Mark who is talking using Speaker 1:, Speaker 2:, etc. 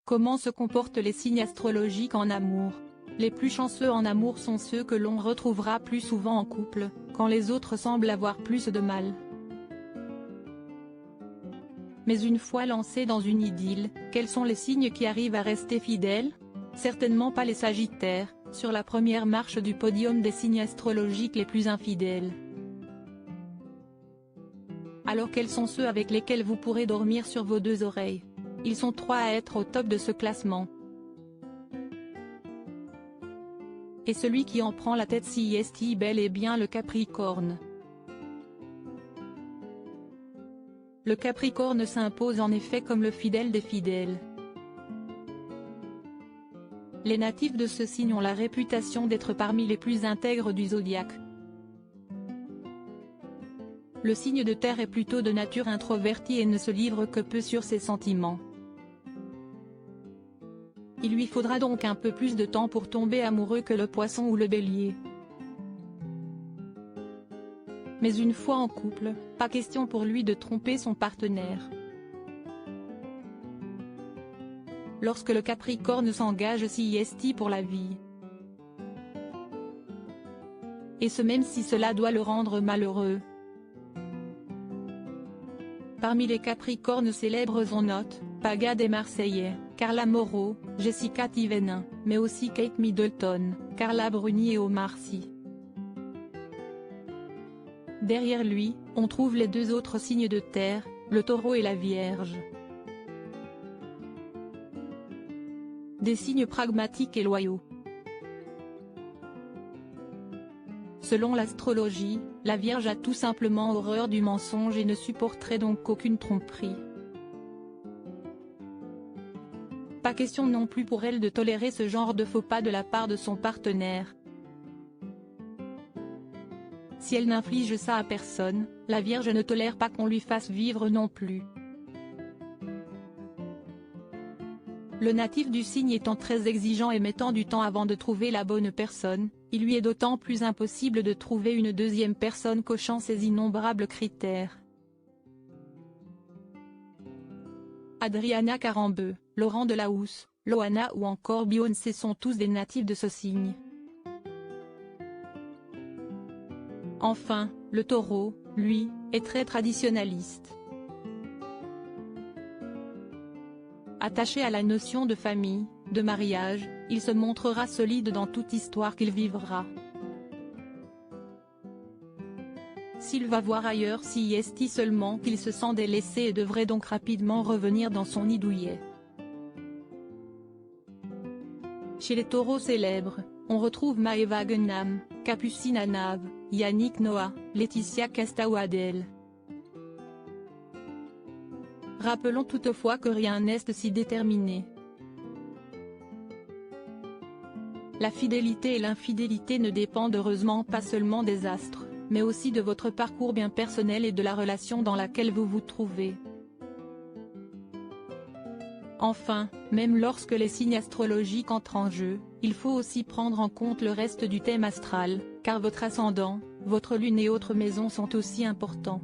Speaker 1: Comment se comportent les signes astrologiques en amour? Les plus chanceux en amour sont ceux que l'on retrouvera plus souvent en couple, quand les autres semblent avoir plus de mal. Mais une fois lancés dans une idylle, quels sont les signes qui arrivent à rester fidèles? Certainement pas les Sagittaires, sur la première marche du podium des signes astrologiques les plus infidèles. Alors quels sont ceux avec lesquels vous pourrez dormir sur vos deux oreilles? Ils sont 3 à être au top de ce classement. Et celui qui en prend la tête si est bel et bien le Capricorne. Le Capricorne s'impose en effet comme le fidèle des fidèles. Les natifs de ce signe ont la réputation d'être parmi les plus intègres du zodiaque. Le signe de terre est plutôt de nature introvertie et ne se livre que peu sur ses sentiments. Il lui faudra donc un peu plus de temps pour tomber amoureux que le Poisson ou le Bélier. Mais une fois en couple, pas question pour lui de tromper son partenaire. Lorsque le Capricorne s'engage si est pour la vie. Et ce même si cela doit le rendre malheureux. Parmi les Capricornes célèbres on note, Paga des Marseillais, Carla Moreau, Jessica Tivenin, mais aussi Kate Middleton, Carla Bruni et Omar Sy. Derrière lui, on trouve les deux autres signes de terre, le Taureau et la Vierge. Des signes pragmatiques et loyaux. Selon l'astrologie, la Vierge a tout simplement horreur du mensonge et ne supporterait donc aucune tromperie. Pas question non plus pour elle de tolérer ce genre de faux pas de la part de son partenaire. Si elle n'inflige ça à personne, la Vierge ne tolère pas qu'on lui fasse vivre non plus. Le natif du signe étant très exigeant et mettant du temps avant de trouver la bonne personne, il lui est d'autant plus impossible de trouver une deuxième personne cochant ces innombrables critères. Adriana Carambeu, Laurent Delahousse, Loana ou encore Beyoncé sont tous des natifs de ce signe. Enfin, le Taureau, lui, est très traditionnaliste. Attaché à la notion de famille, de mariage, il se montrera solide dans toute histoire qu'il vivra. S'il va voir ailleurs si est seulement qu'il se sent délaissé et devrait donc rapidement revenir dans son nid douillet. Chez les taureaux célèbres, on retrouve Maëva Gunnam, Capucine Anav, Yannick Noah, Laetitia Casta ou Adèle. Rappelons toutefois que rien n'est si déterminé. La fidélité et l'infidélité ne dépendent heureusement pas seulement des astres, mais aussi de votre parcours bien personnel et de la relation dans laquelle vous vous trouvez. Enfin, même lorsque les signes astrologiques entrent en jeu, il faut aussi prendre en compte le reste du thème astral, car votre ascendant, votre lune et autres maisons sont aussi importants.